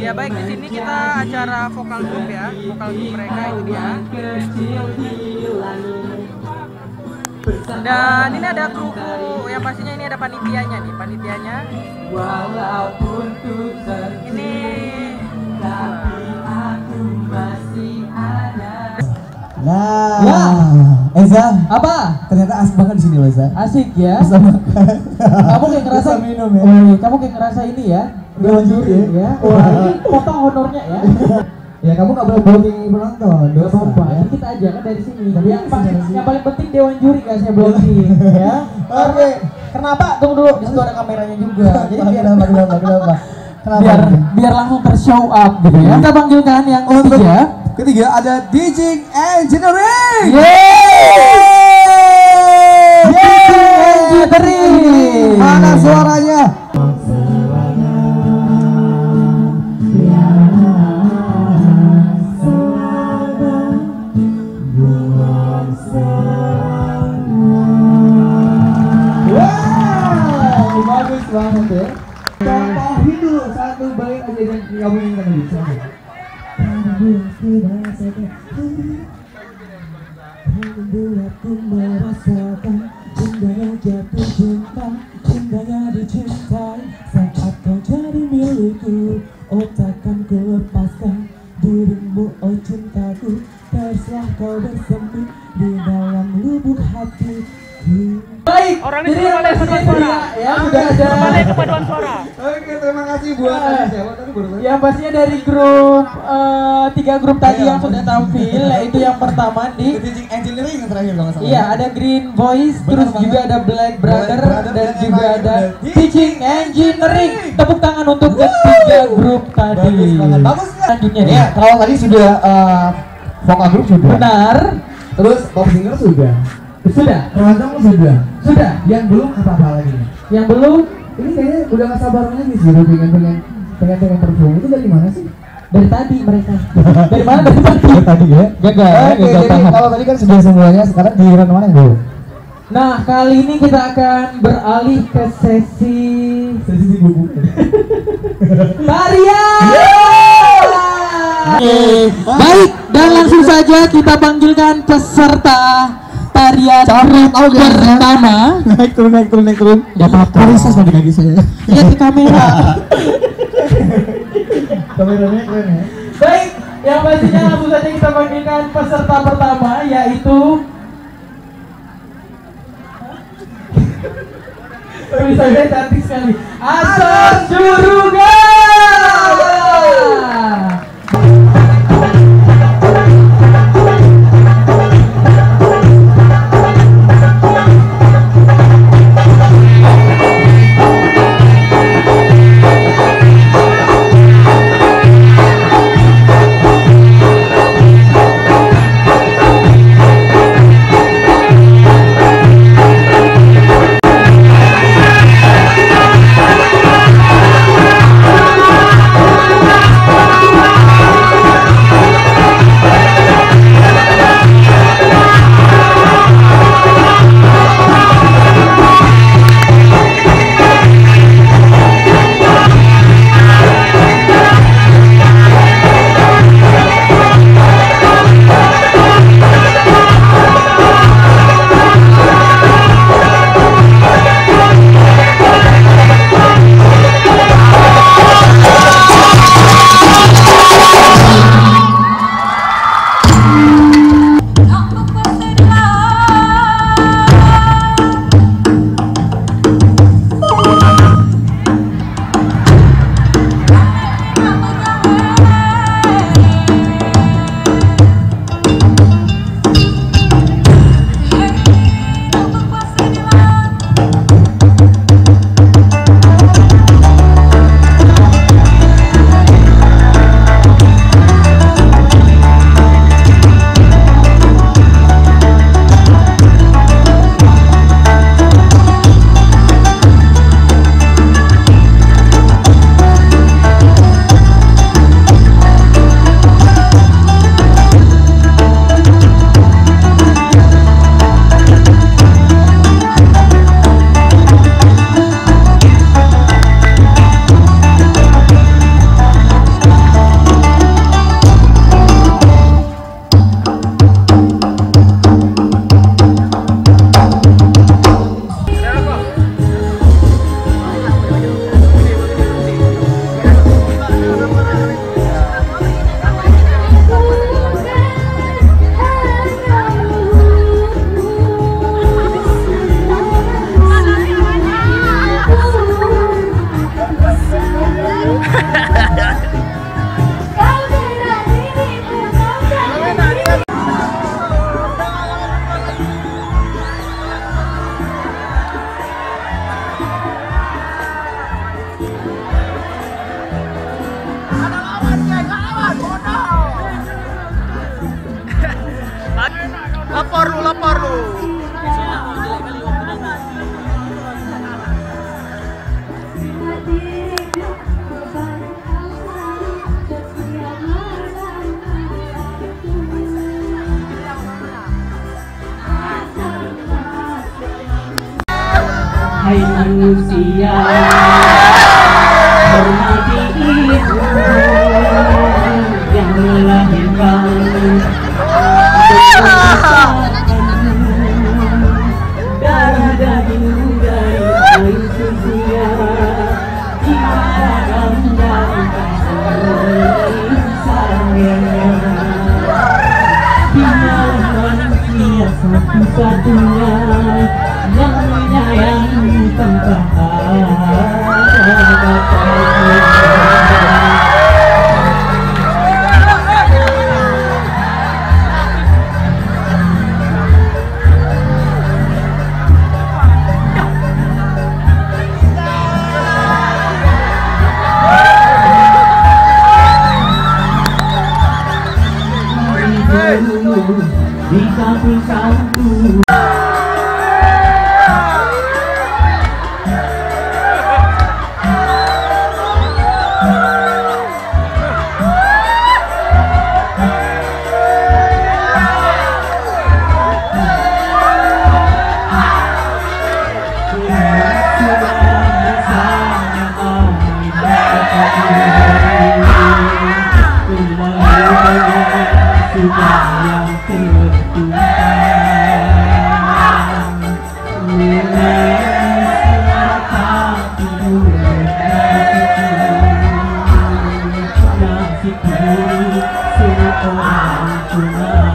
Ya baik, di sini kita acara vokal group ya, vokal group mereka itu dia. Dan ini ada kru yang pastinya ini ada panitianya nih, panitianya. Ini Nah, Eza, Apa? ternyata asik banget di sini loh, Eza. Asik ya? Bisa makan. Kamu kayak ngerasa Bisa minum ya. Oh, kamu kayak ngerasa ini ya? Dewan juri Ya. Wah, ini potong honornya ya. Ya kamu nggak boleh blocking penonton, Gak dosa apa-apa, ya. kita aja kan dari sini. Tapi Yang paling penting dewan juri gak saya blocking ya. Oke. Kenapa? Tunggu dulu, di situ ada kameranya juga. Jadi biar Kenapa? biar langsung tershow up gitu ya. Kita panggilkan yang Untuk ketiga. ketiga ada DJ Engineering. Engineering. Mana suaranya? Wow, bagus banget ya. Contohin dulu satu bait aja yang kamu inginkan dulu. Membuatku merasakan indahnya jatuh cinta, indahnya dicintai saat kau jadi milikku. Oh takkan ku lepaskan dirimu, oh cintaku. Terserah kau bersemi di dalam lubuk hatiku. Baik, Orang jadi ini yang paduan pastinya suara. ya sudah ada. Kembali ke paduan suara. Oke, terima kasih buat siapa tadi barusan? Yang pastinya dari grup 3 grup tadi yang sudah tampil, yaitu yang pertama di DJ Engineering yang terakhir kalau nggak salah. iya ada Green Voice, Benar terus banget. juga ada Black Brother, Black Brother, dan dan juga yang ada terakhir Teaching Engineering. Tepuk tangan untuk ketiga grup tadi. Bagus banget. Bagus nggak? Selanjutnya nih. Ya, kalau tadi sudah vokal grup sudah. Benar. Terus pop singer sudah. Sudah. Keroncong sudah. Sudah. Yang belum apa-apa lagi. Yang belum Ini kayaknya udah nggak sabar lagi sih, udah pengen perform. Itu dari mana sih? dari tadi mereka. Dari mana dari tadi? Tadi ya. Gagal, Oke, gagal jadi tahap. kalau tadi kan sudah semuanya, sekarang giliran mana yang dulu? Nah, kali ini kita akan beralih ke sesi Sesi buku. tarian. Baik, dan langsung saja kita panggilkan peserta tarian pertama. Naik turun. Gak apa-apa. Princess tadi kaki saya. Lihat ke kamera. Kameranya keren ya. Baik, yang pastinya langsung saja kita panggilkan peserta pertama, yaitu tulisannya cantik sekali, Asos Juruga. lapar lu. Hai manusia, hormati ibu yang melahirkan. Darah daging dari air susunya, dimakan dari kasih sayangnya. Dialah manusia satu-satunya yang menyayangi tanpa ada batasnya. Di samping satu yang tertumpah